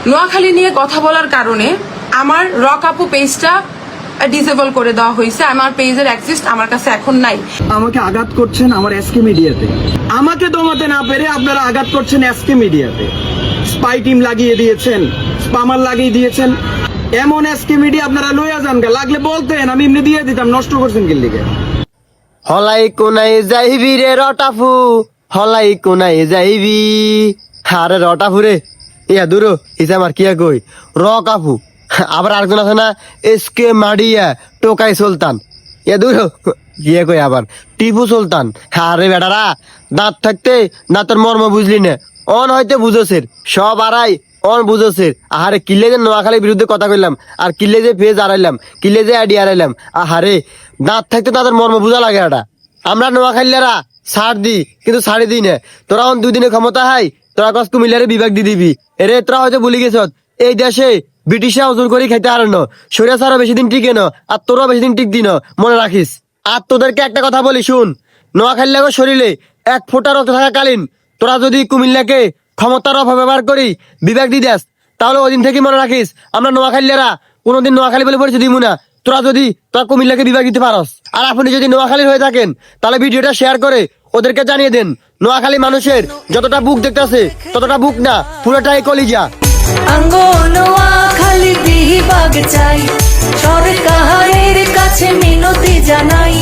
নোয়াখালী নিয়ে কথা বলার কারণে আমার রক আপু পেজটা ডিসেবল করে দেওয়া হয়েছে। আমার পেজের অ্যাক্সেস আমার কাছে এখন নাই। আমাকে আঘাত করছেন আমার এসকে মিডিয়াতে, আমাকে দমাতে না পেরে আপনারা আঘাত করছেন এসকে মিডিয়াতে। স্পাই টিম লাগিয়ে দিয়েছেন, স্পামার লাগিয়ে দিয়েছেন। এমন এসকে মিডিয়া আপনারা লইয়া যান গা, লাগলে বলতেন আমি এমনি দিয়ে দিতাম। নষ্ট করছেন কি লিগে? হলাই কোনাই যাইবি রে রটাফু, হলাই কোনাই যাইবি। আরে রটাফু রে, ইয়া দূর ইসে আমার কিয়া কই র কাফু। আবার আরেকজন আছে না এসকে মাডিয়া টোকাই সুলতান, ইয়া দূর ইয়ে কই আবার টিপু সুলতান। আরে বেটারা দাঁত থাকতে দাঁতের মর্ম বুঝলি না, অন হয়তো বুঝোসের সব আড়াই অন বুঝোসের। আহারে কিলে যে নোয়াখালীর বিরুদ্ধে কথা কইলাম, আর কিলে যে পেজ আড়াইলাম, কিলে যে আইডি আড়াইলাম। আহারে দাঁত থাকতে তাদের মর্ম বুঝা লাগে এটা। আমরা নোয়াখালীরা ছাড় দি কিন্তু ছাড়ি দিই না। তোরা অন দুদিনে ক্ষমতা হাই, তোরা কস কুমিল্লারে বিভাগ দি দিবি। এরে তোরা হয়তো ভুলি গেছ এই দেশে ব্রিটিশে ওজন করে খাইতে আর সরিয়া ছাড়া বেশি দিন টিকে ন, আর তোরা বেশি দিন টিক দিন, মনে রাখিস। আর তোদেরকে একটা কথা বলি শুন, নোয়াখালী লাগো শরীরে এক ফোঁটা রক্ত থাকাকালীন তোরা যদি কুমিল্লাকে ক্ষমতার অপব্যবহার করি বিভাগ দি দেস, তাহলে ওই দিন থেকে মনে রাখিস আমরা নোয়াখালীরা কোনোদিন নোয়াখালী বলে পরিচয় দিব না। তোরা কুমিল্লাকে বিভাগ দিতে পারস। আর আপনি যদি নোয়াখালীর হয়ে থাকেন তাহলে ভিডিওটা শেয়ার করে ওদেরকে জানিয়ে দেন নোয়াখালী মানুষের যতটা বুক দেখতেছে ততটা বুক না, পুরোটাই কলিজা। নোয়াখালী বিভাগ চাই, সরকারের কাছে মিনতি জানাই।